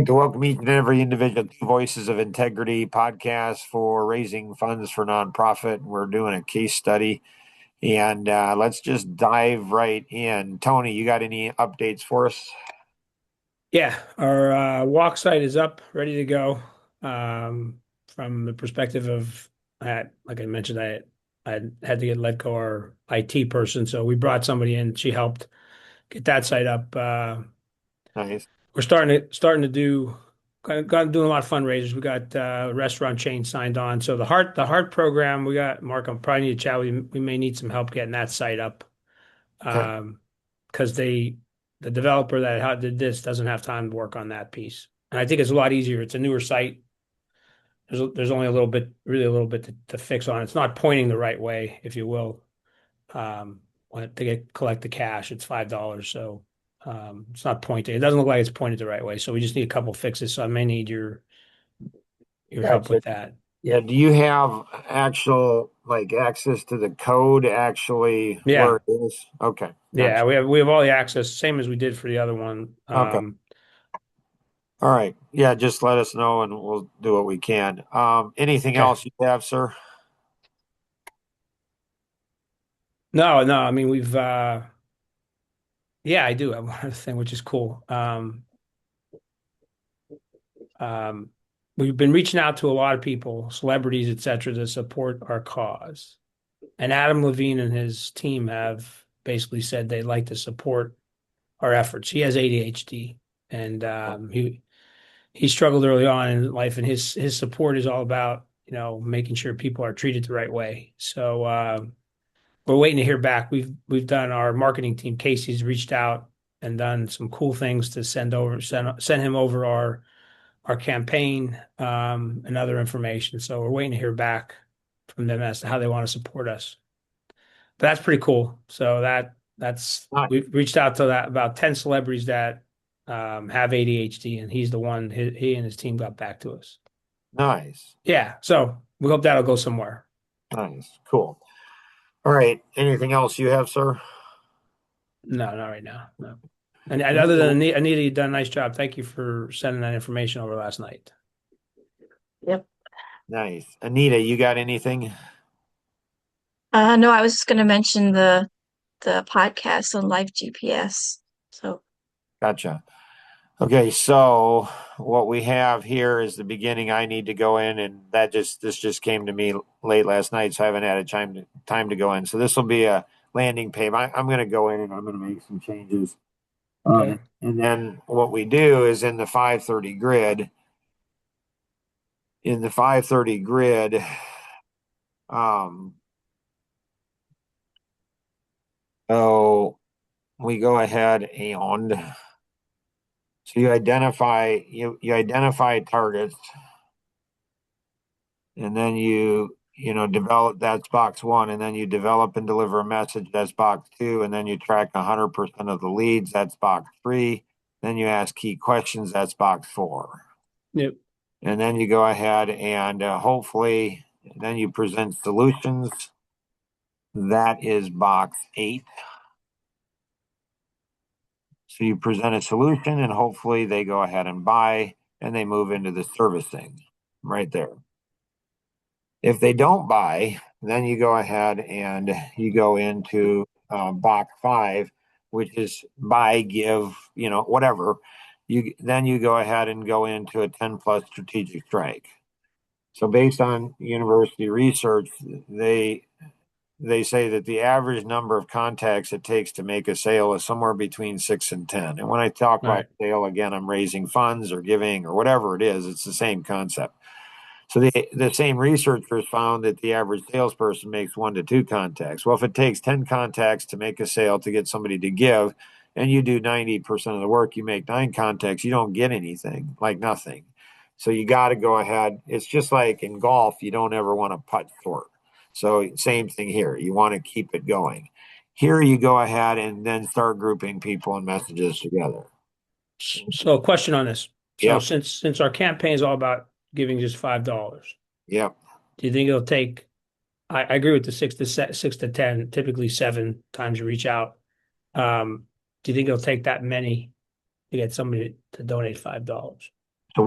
Like to welcome each and every individual to Voices of Integrity podcast for raising funds for nonprofit. We're doing a case study, and let's just dive right in. Tony, you got any updates for us? Yeah, our walk site is up, ready to go. From the perspective of like I mentioned, I had to get let go our IT person, so we brought somebody in. She helped get that site up. Nice. We're starting to do got doing a lot of fundraisers. We got a restaurant chain signed on. So the heart program we got. Mark, I'm probably need to chat. We may need some help getting that site up. Okay. Because the developer that did this doesn't have time to work on that piece. And I think it's a lot easier. It's a newer site. There's only a little bit, really a little bit to fix on it. It's not pointing the right way, if you will. Collect the cash, it's $5. So it's not pointing. It doesn't look like it's pointed the right way. So we just need a couple fixes. So I may need your help Gotcha. with that. Yeah. Do you have actual access to the code actually where Yeah. it is? Okay. Yeah, Gotcha. we have all the access, same as we did for the other one. Okay. All right. Yeah. Just let us know and we'll do what we can. Anything Okay. else you have, sir? No, no, I mean we've yeah, I do have one other thing, which is cool. Um, we've been reaching out to a lot of people, celebrities, etc., to support our cause. And Adam Levine and his team have basically said they'd like to support our efforts. He has ADHD, and he struggled early on in life, and his support is all about making sure people are treated the right way. So we're waiting to hear back. We've done our marketing team. Casey's reached out and done some cool things to send him over our campaign and other information. So we're waiting to hear back from them as to how they want to support us. But that's pretty cool. So that's Nice. we've reached out to that about 10 celebrities that have ADHD, and he's the one. He and his team got back to us. Nice. Yeah. So we hope that'll go somewhere. Nice. Cool. All right. Anything else you have, sir? No, not right now. No. And other than Anita, you've done a nice job. Thank you for sending that information over last night. Yep. Nice. Anita, you got anything? No, I was just going to mention the podcast on Live GPS. So, Gotcha. Okay, so what we have here is the beginning. I need to go in, and this just came to me late last night, so I haven't had a time to go in. So this will be a landing page. I'm going to go in and I'm going to make some changes. Okay. And then what we do is in the 530 grid. In the 530 grid, um, so we go ahead and so you identify targets, and then you develop, that's box one, and then you develop and deliver a message, that's box two, and then you track 100% of the leads, that's box three. Then you ask key questions, that's box four. Yep. And then you go ahead and hopefully then you present solutions, that is box eight. So you present a solution and hopefully they go ahead and buy and they move into the servicing right there. If they don't buy, then you go ahead and you go into box five, which is buy, give, whatever. You go ahead and go into a 10 plus strategic strike. So based on university research, they say that the average number of contacts it takes to make a sale is somewhere between 6 and 10. And when I talk All about right. sale, again, I'm raising funds or giving or whatever it is, it's the same concept. So the same researchers found that the average salesperson makes 1 to 2 contacts. Well, if it takes 10 contacts to make a sale to get somebody to give, and you do 90% of the work, you make 9 contacts, you don't get anything, like nothing. So you got to go ahead. It's just like in golf, you don't ever want to putt short. So same thing here. You want to keep it going. Here you go ahead and then start grouping people and messages together. So, a question on this. So, Yep. since our campaign is all about giving just $5, Yep. do you think it'll take? I agree with the 6 to 10, typically 7 times you reach out. Do you think it'll take that many to get somebody to donate $5? So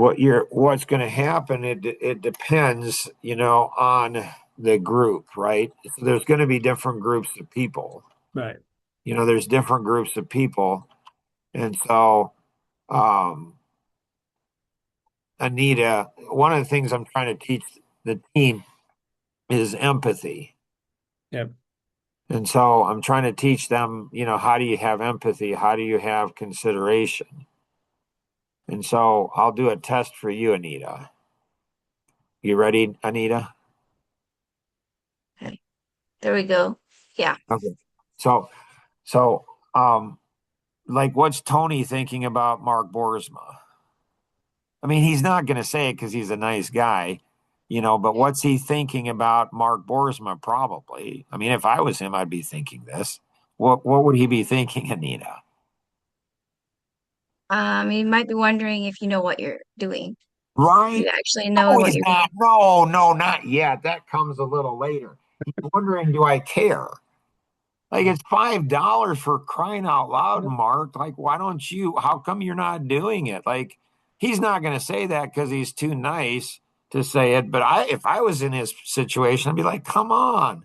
what's going to happen? It depends, on the group, right? So there's going to be different groups of people. Right. There's different groups of people, and so um, Anita, one of the things I'm trying to teach the team is empathy. Yep. And so I'm trying to teach them, how do you have empathy? How do you have consideration? And so I'll do a test for you, Anita. You ready, Anita? Okay. There we go. Yeah. Okay. So, so, um, like, what's Tony thinking about Mark Boersma? I mean, he's not going to say it because he's a nice guy, but what's he thinking about Mark Boersma? Probably. I mean, if I was him, I'd be thinking this. What would he be thinking, Anita? You might be wondering if you know what you're doing. Right? You actually know No, what he's you're not. doing. No, no, not yet. That comes a little later. He's wondering, do I care? Like, it's $5 for crying out loud, Mark. Like, why don't you? How come you're not doing it? Like, he's not going to say that because he's too nice to say it. But if I was in his situation, I'd be like, come on.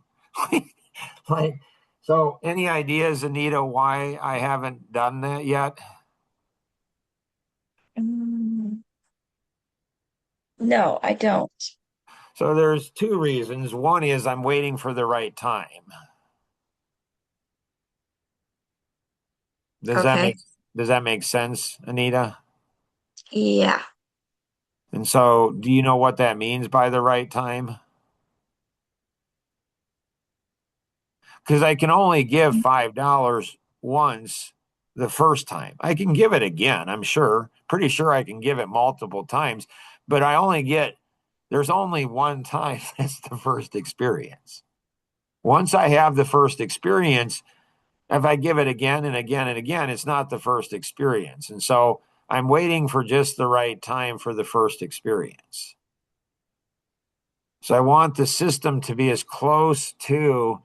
like, so any ideas, Anita, why I haven't done that yet? Mm, no, I don't. So there's two reasons. One is I'm waiting for the right time. Does that Okay. make does that make sense, Anita? Yeah. And so, do you know what that means by the right time? Because I can only give $5 once the first time. I can give it again, I'm sure. Pretty sure I can give it multiple times, but there's only one time that's the first experience. Once I have the first experience, if I give it again and again and again, it's not the first experience. And so I'm waiting for just the right time for the first experience. So I want the system to be as close to,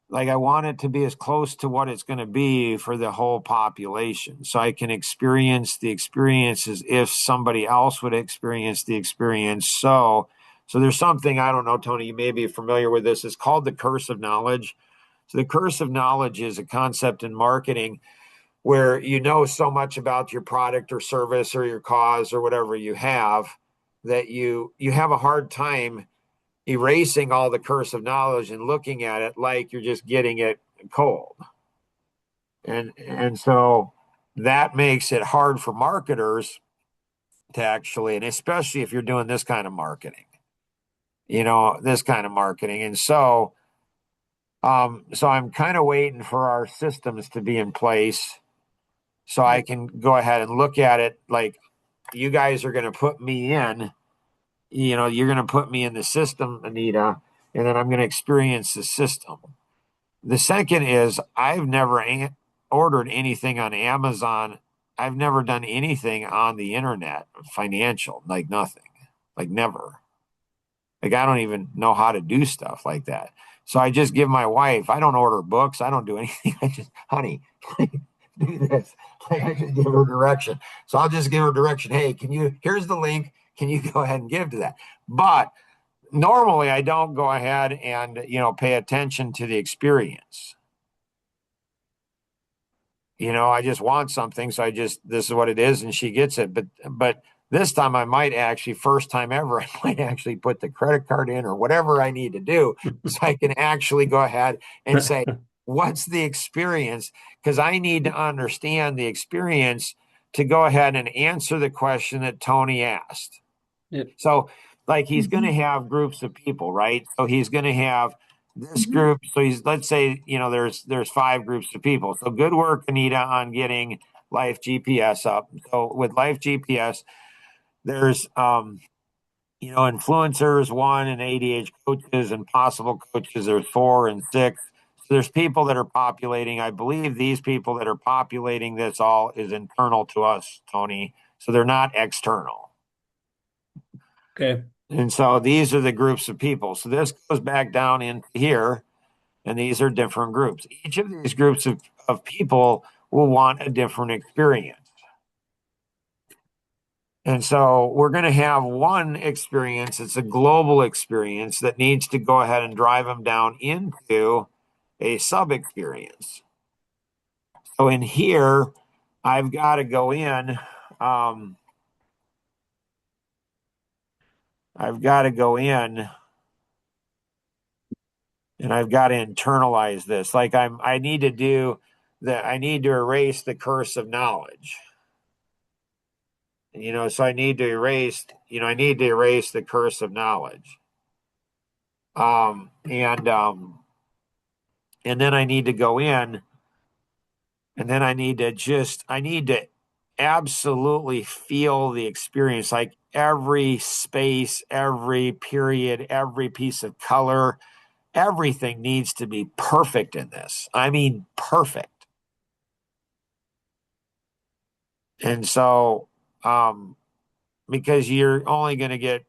like, I want it to be as close to what it's going to be for the whole population. So I can experience the experiences if somebody else would experience the experience. So there's something, I don't know, Tony, you may be familiar with this. It's called the curse of knowledge. So the curse of knowledge is a concept in marketing where you know so much about your product or service or your cause or whatever you have that you have a hard time erasing all the curse of knowledge and looking at it like you're just getting it cold. And so that makes it hard for marketers to actually, and especially if you're doing this kind of marketing, this kind of marketing. And so I'm kind of waiting for our systems to be in place so I can go ahead and look at it like you guys are going to put me in, you're going to put me in the system, Anita, and then I'm going to experience the system. The second is I've never ordered anything on Amazon. I've never done anything on the internet financial, like nothing, like never. Like I don't even know how to do stuff like that. So I just give my wife, I don't order books. I don't do anything. I just, honey, do this. Like I just give her direction. So I'll just give her direction. Hey, here's the link. Can you go ahead and give to that? But normally I don't go ahead and, pay attention to the experience. I just want something. So this is what it is. And she gets it. But this time I might actually, first time ever, I might actually put the credit card in or whatever I need to do so I can actually go ahead and say, what's the experience? Because I need to understand the experience to go ahead and answer the question that Tony asked. Yep. So, like, he's going to have groups of people, right? So he's going to have this group. So let's say, there's 5 groups of people. So good work, Anita, on getting Life GPS up. So with Life GPS, there's, influencers 1 and ADH coaches and possible coaches. There's 4 and 6. So there's people that are populating. I believe these people that are populating this all is internal to us, Tony. So they're not external. Okay. And so these are the groups of people. So this goes back down into here, and these are different groups. Each of these groups of people will want a different experience. And so we're going to have one experience. It's a global experience that needs to go ahead and drive them down into a sub experience. So in here, I've got to go in. Um, I've got to go in and I've got to internalize this. Like I need to do that. I need to erase the curse of knowledge. So I need to erase the curse of knowledge. And then I need to go in and then I need to absolutely feel the experience, like every space, every period, every piece of color, everything needs to be perfect in this. I mean, perfect. And so, because you're only going to get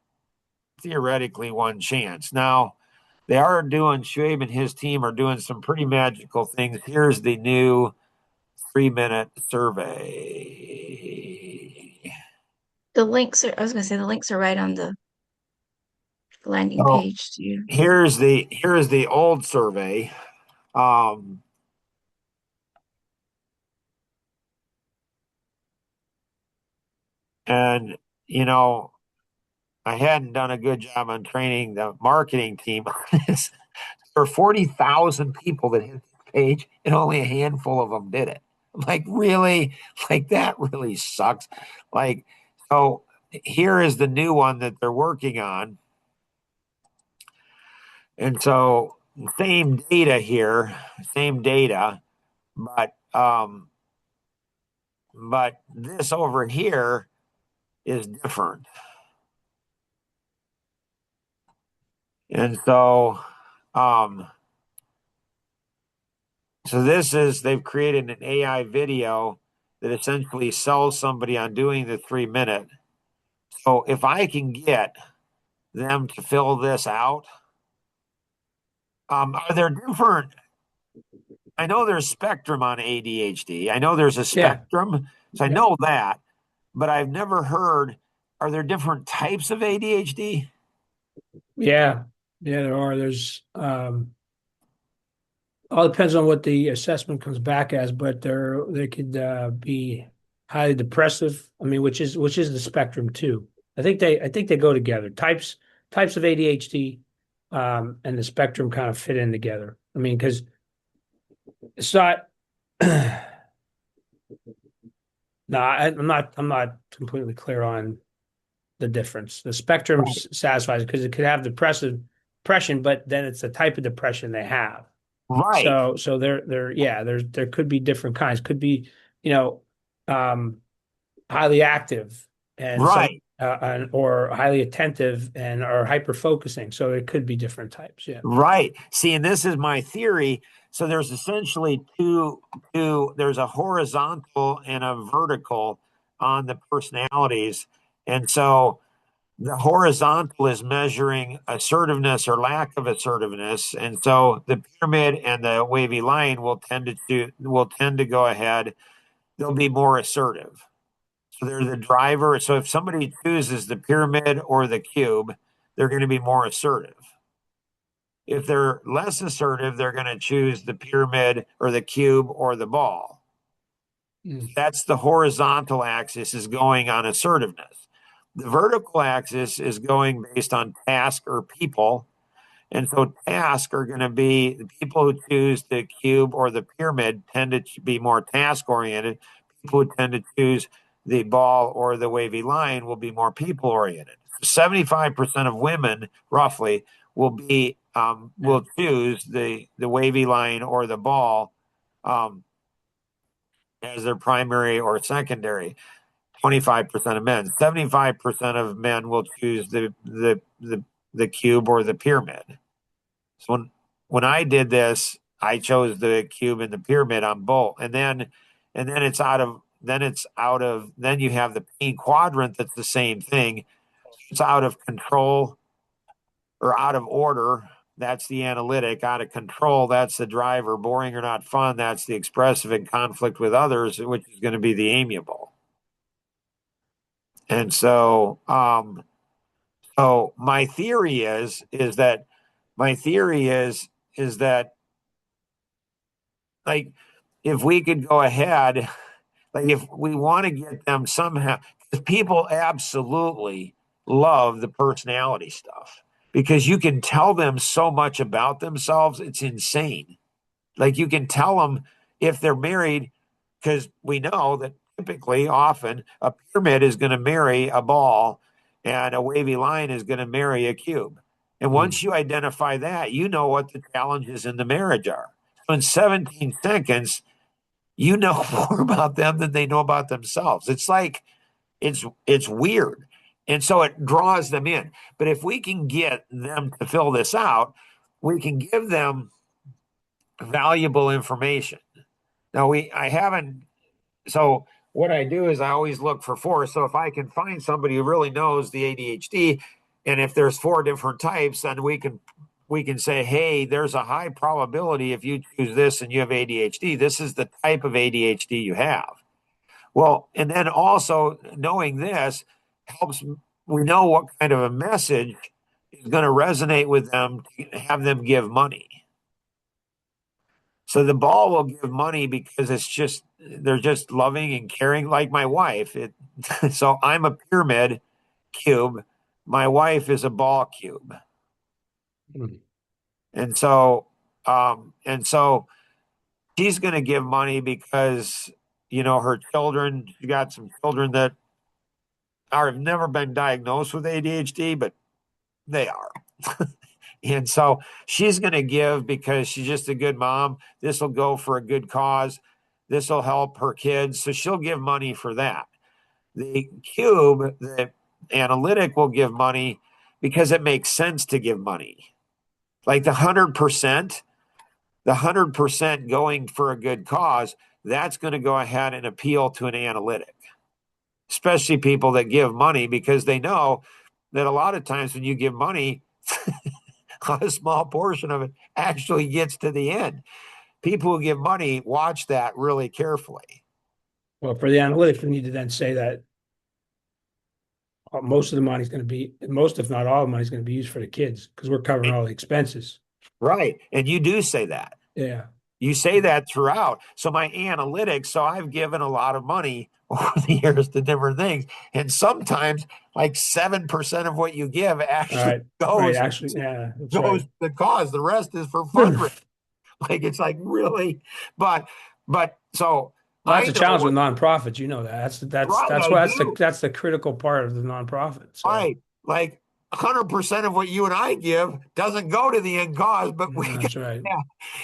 theoretically one chance. Now, they are doing, Schwabe and his team are doing some pretty magical things. Here's the new 3-minute survey. I was gonna say the links are right on the landing So page too. here's the old survey. Um, and you know, I hadn't done a good job on training the marketing team on this. There are 40,000 people that hit the page, and only a handful of them did it. I'm like, really? Like, that really sucks. Like, so here is the new one that they're working on. And so, same data here, same data, but this over here is different. And um, so they've created an AI video that essentially sells somebody on doing the 3-minute. So if I can get them to fill this out, are there different? I know there's spectrum on ADHD. I know there's a Yeah. spectrum, so I Yeah. know that, but I've never heard. Are there different types of ADHD? Yeah. Yeah, there are. There's all depends on what the assessment comes back as, but they could be highly depressive. I mean, which is the spectrum too. I think they go together. Types of ADHD and the spectrum kind of fit in together. I mean, because it's not. No, I'm not completely clear on the difference. The spectrum Right. satisfies because it could have depression, but then it's the type of depression they have. Right. So there could be different kinds. Could be, you know, um, highly active and some Right. or highly attentive and or hyper focusing. So it could be different types. Yeah. Right. See, and this is my theory. So there's essentially there's a horizontal and a vertical on the personalities. And so the horizontal is measuring assertiveness or lack of assertiveness. And so the pyramid and the wavy line will tend to go ahead. They'll be more assertive. So they're the driver. So if somebody chooses the pyramid or the cube, they're going to be more assertive. If they're less assertive, they're going to choose the pyramid or the cube or the ball. Mm. That's the horizontal axis is going on assertiveness. The vertical axis is going based on task or people. And so tasks are going to be the people who choose the cube or the pyramid tend to be more task oriented. People who tend to choose the ball or the wavy line will be more people oriented. 75% of women, roughly, will choose the wavy line or the ball um, as their primary or secondary. 25% of men. 75% of men will choose the cube or the pyramid. So when I did this, I chose the cube and the pyramid on both, and then then you have the pink quadrant that's the same thing. It's out of control or out of order. That's the analytic. Out of control, that's the driver. Boring or not fun, that's the expressive. In conflict with others, which is going to be the amiable. And so, so my theory is that like if we could go ahead, like if we want to get them somehow, because people absolutely love the personality stuff because you can tell them so much about themselves. It's insane. Like you can tell them if they're married, because we know that typically, often, a pyramid is going to marry a ball and a wavy line is going to marry a cube. And once you identify that, you know what the challenges in the marriage are. So in 17 seconds, you know more about them than they know about themselves. It's like it's weird. And so it draws them in. But if we can get them to fill this out, we can give them valuable information. Now I haven't, so what I do is I always look for four. So if I can find somebody who really knows the ADHD, and if there's four different types, then we can say, hey, there's a high probability if you choose this and you have ADHD, this is the type of ADHD you have. Well, and then also knowing this helps, we know what kind of a message is going to resonate with them to have them give money. So the ball will give money because it's just they're just loving and caring, like my wife. So I'm a pyramid cube. My wife is a ball cube, Mm. and so she's going to give money because her children. She got some children that have never been diagnosed with ADHD, but they are. And so she's going to give because she's just a good mom. This will go for a good cause. This will help her kids. So she'll give money for that. The cube, the analytic, will give money because it makes sense to give money. Like the 100% going for a good cause, that's going to go ahead and appeal to an analytic, especially people that give money because they know that a lot of times when you give money, a small portion of it actually gets to the end. People who give money watch that really carefully. Well, for the analytics, we need to then say that most of the money is going to be, most if not all the money is going to be used for the kids because we're covering all the expenses. Right. And you do say that. Yeah. You say that throughout. So my analytics, so I've given a lot of money over the years to different things. And sometimes like 7% of what you give All actually right. Right. goes, Actually, yeah, that's goes right. to the cause. The rest is for fundraising. Like it's like really, but so Well, I that's a know challenge what, with nonprofits. You know that. That's right, that's I why do. that's the critical part of the nonprofit. So Right. Like 100% of what you and I give doesn't go to the end cause, but that's right. yeah,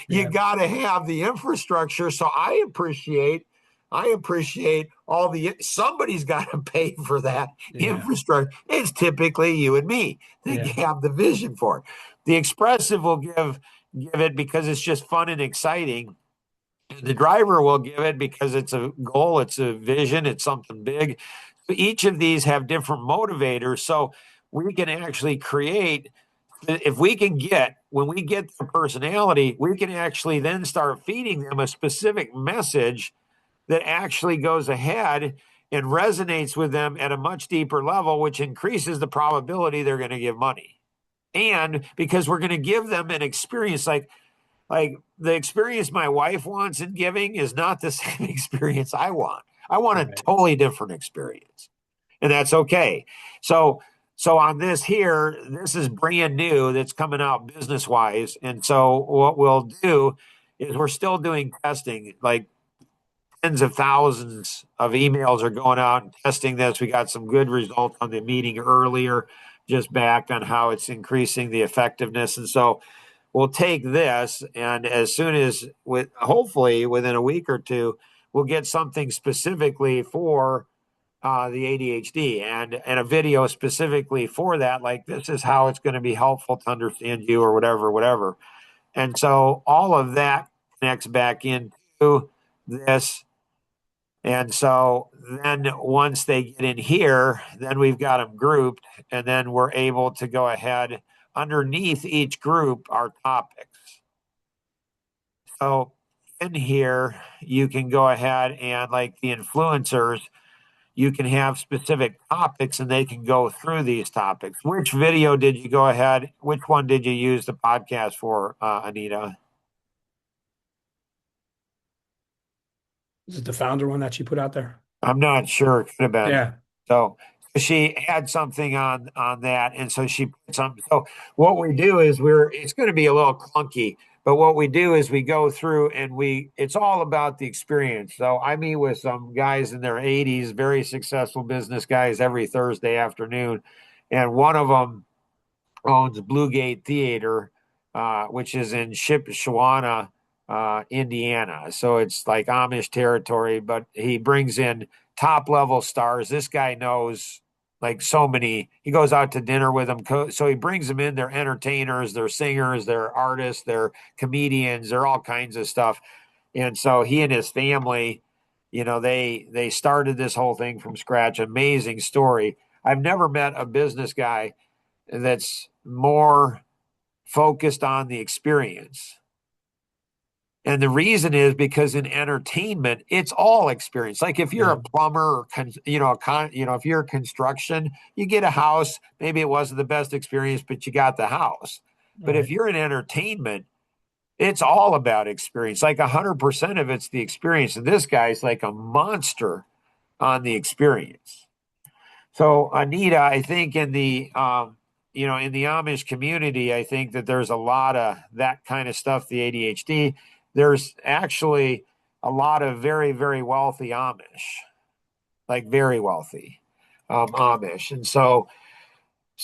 you Yeah. got to have the infrastructure. So I appreciate all somebody's got to pay for that Yeah. infrastructure. It's typically you and me that Yeah. have the vision for it. The expressive will give it because it's just fun and exciting. The driver will give it because it's a goal, it's a vision, it's something big. So each of these have different motivators. So we can actually create, if we can get, when we get their personality, we can actually then start feeding them a specific message that actually goes ahead and resonates with them at a much deeper level, which increases the probability they're going to give money. And because we're going to give them an experience like the experience my wife wants in giving is not the same experience I want. I want a Right. totally different experience. And that's okay. So on this here, this is brand new that's coming out business wise. And so what we'll do is we're still doing testing, like tens of thousands of emails are going out and testing this. We got some good results on the meeting earlier, just back on how it's increasing the effectiveness. And so we'll take this, and as soon as, with hopefully within a week or two, we'll get something specifically for the ADHD and a video specifically for that. Like this is how it's going to be helpful to understand you, or whatever. And so all of that connects back into this. And so then once they get in here, then we've got them grouped, and then we're able to go ahead underneath each group are topics. So in here, you can go ahead and, like the influencers, you can have specific topics and they can go through these topics. Which video did you go ahead? Which one did you use the podcast for, Anita? Is it the founder one that she put out there? I'm not sure. It could have been. Yeah. So she had something on that, and so she put something. So what we do is it's going to be a little clunky, but what we do is we go through and it's all about the experience. So I meet with some guys in their 80s, very successful business guys every Thursday afternoon, and one of them owns Blue Gate Theater, which is in Shipshewana, Indiana. So it's like Amish territory, but he brings in top level stars. This guy knows like so many. He goes out to dinner with them. So he brings them in. They're entertainers, they're singers, they're artists, they're comedians, they're all kinds of stuff. And so he and his family, they started this whole thing from scratch. Amazing story. I've never met a business guy that's more focused on the experience. And the reason is because in entertainment, it's all experience. Like if you're a plumber, or if you're construction, you get a house. Maybe it wasn't the best experience, but you got the house. But if you're in entertainment, it's all about experience. Like 100% of it's the experience. And this guy's like a monster on the experience. So Anita, I think in the in the Amish community, I think that there's a lot of that kind of stuff. The ADHD. There's actually a lot of very, very wealthy Amish, like very wealthy Amish. And so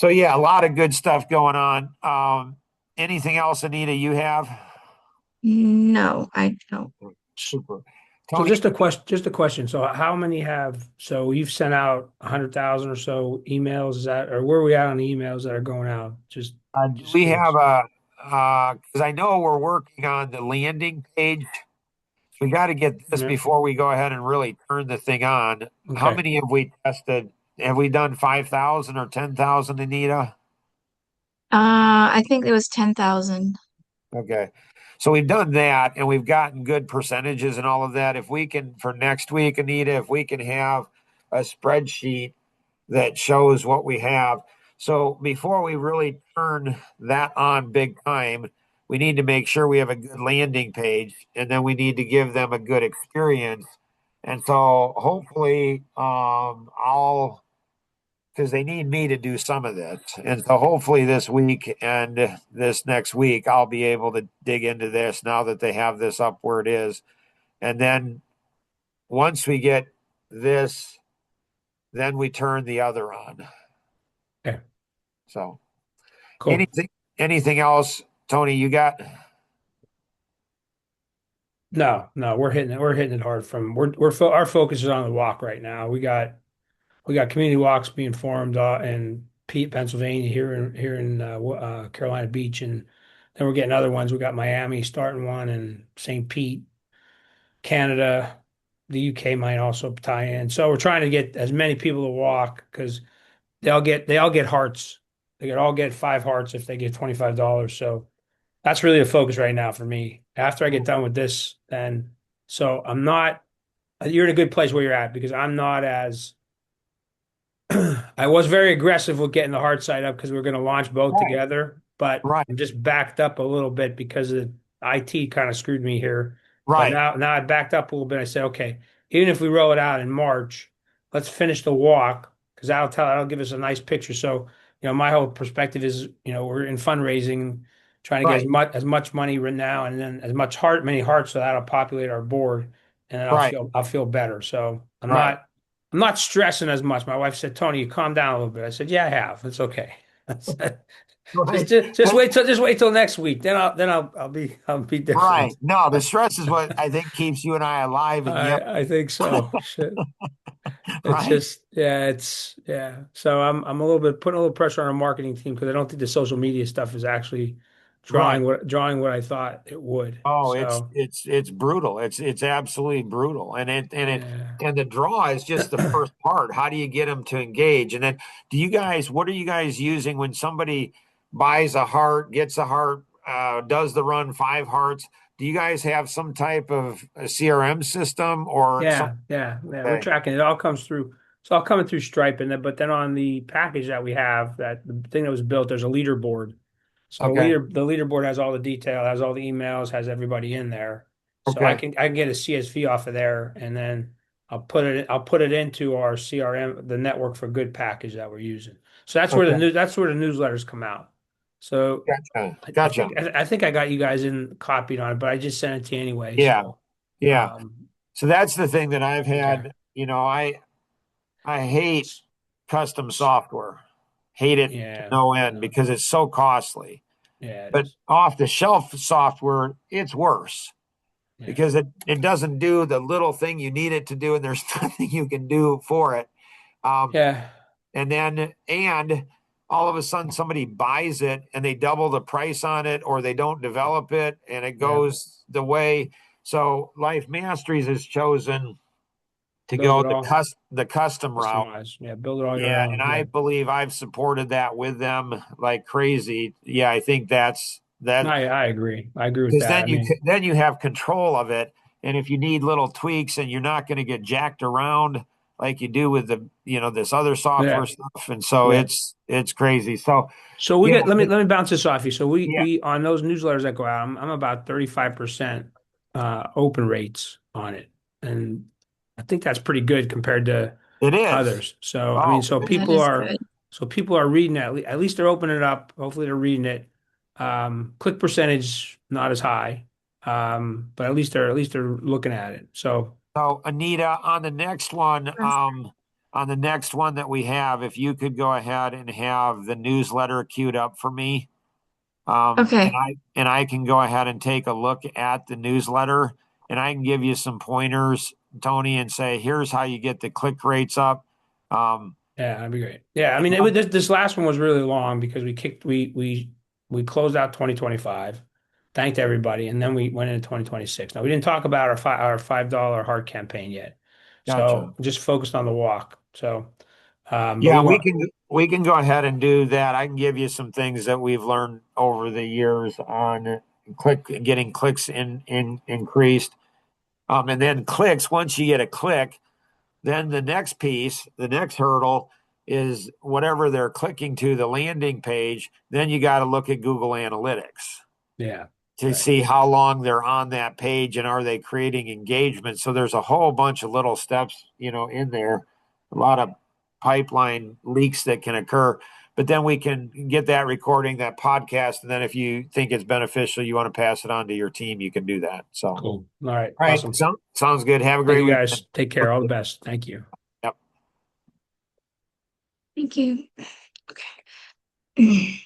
yeah, a lot of good stuff going on. Anything else, Anita, you have? No, I don't. Super. So Tony, just a question. So how many so you've sent out 100,000 or so emails, is that, or where are we at on the emails that are going out? Just we curious. have because I know we're working on the landing page. We got to get this Yeah. before we go ahead and really turn the thing on. How Okay. many have we tested? Have we done 5,000 or 10,000, Anita? I think it was 10,000. Okay. So we've done that and we've gotten good percentages and all of that. If we can, for next week, Anita, if we can have a spreadsheet that shows what we have. So before we really turn that on big time, we need to make sure we have a good landing page and then we need to give them a good experience. And so hopefully, because they need me to do some of this. And so hopefully this week and this next week, I'll be able to dig into this now that they have this up where it is. And then once we get this, then we turn the other on. Okay. So Cool. anything else, Tony, you got? No, we're hitting it hard our focus is on the walk right now. We got community walks being formed in Pete, Pennsylvania, here in Carolina Beach, and then we're getting other ones. We got Miami starting one, and St. Pete, Canada, the UK might also tie in. So we're trying to get as many people to walk because they all get hearts. They all get 5 hearts if they get $25. So that's really the focus right now for me. After I get done with this, then I'm not. You're in a good place where you're at because I'm not as. I was very aggressive with getting the hard side up because we are going to launch both together, but Right. I'm just backed up a little bit because of IT kind of screwed me here. Right. But now I backed up a little bit. I said, okay, even if we roll it out in March, let's finish the walk because that'll give us a nice picture. So, my whole perspective is, we're in fundraising, trying to get as much money right now and then many hearts, so that'll populate our board and then I'll feel better. So I'm not stressing as much. My wife said, "Tony, you calm down a little bit." I said, "Yeah, I have. It's okay." Just wait till next week. Then I'll be different. Right. No, the stress is what I think keeps you and I alive. And I think so. Shit. Right? So I'm a little bit putting a little pressure on our marketing team because I don't think the social media stuff is actually drawing what I thought it would. Oh, So, it's brutal. It's absolutely brutal. And the draw is just the first part. How do you get them to engage? And then what are you guys using when somebody buys a heart, gets a heart, does the run 5 hearts? Do you guys have some type of a CRM system or yeah. We're tracking. It all comes through So I'll come in through Stripe, and then but then on the package that we have, that the thing that was built, there's a leaderboard. So Okay. the leaderboard has all the detail, has all the emails, has everybody in there. So Okay. I can get a CSV off of there, and then I'll put it into our CRM, the Network for Good package that we're using. So Okay. that's where the newsletters come out. So Gotcha. Gotcha. I think I got you guys in copied on it, but I just sent it to you anyway. Yeah. So Yeah. um, So that's the thing that I've okay, had, I hate custom software. Hate it to yeah, no end because it's so costly. yeah, it But is. off the shelf software, it's worse Yeah, because it doesn't do the little thing you need it to do, and there's nothing you can do for it. Um, yeah, and all of a sudden somebody buys it and they double the price on it, or they don't develop it and it yeah. goes the way. So Life Masteries has chosen to Build go it all, the custom route. customize. Yeah, build it all your Yeah, own. and I Yeah, believe I've supported that with them like crazy. Yeah, I think that's that I agree. I agree with because that. I mean, then you have control of it, and if you need little tweaks and you're not going to get jacked around like you do with the this other software yeah, stuff, and so yeah. it's crazy. So So we yeah, get let me bounce this off you. So yeah, we on those newsletters that go out, I'm about 35% open rates on it. And I think that's pretty good compared to it is. others. So I mean, Oh, That is good. so people are reading it. At least they're opening it up. Hopefully they're reading it. Click percentage not as high. But at least they're looking at it. So so Anita, on the next one that we have, if you could go ahead and have the newsletter queued up for me. And Okay. I can go ahead and take a look at the newsletter, and I can give you some pointers, Tony, and say, here's how you get the click rates up. Um, yeah, that'd be great. Yeah, I mean, yeah, this last one was really long because we closed out 2025, thanked everybody, and then we went into 2026. Now we didn't talk about our $5 heart campaign yet, gotcha. so just focused on the walk. So, but we Yeah, want we can go ahead and do that. I can give you some things that we've learned over the years on getting clicks in increased. And then clicks, once you get a click, then the next piece, the next hurdle is whatever they're clicking to the landing page. Then you got to look at Google Analytics yeah, to right. see how long they're on that page and are they creating engagement. So there's a whole bunch of little steps, in there, a lot of pipeline leaks that can occur. But then we can get that recording, that podcast, and then if you think it's beneficial, you want to pass it on to your team, you can do that. So, all Cool. All right, right, awesome. sounds good. Have a Thank great you weekend. guys. Take care. All the best. Thank you. Yep. Thank you. Okay.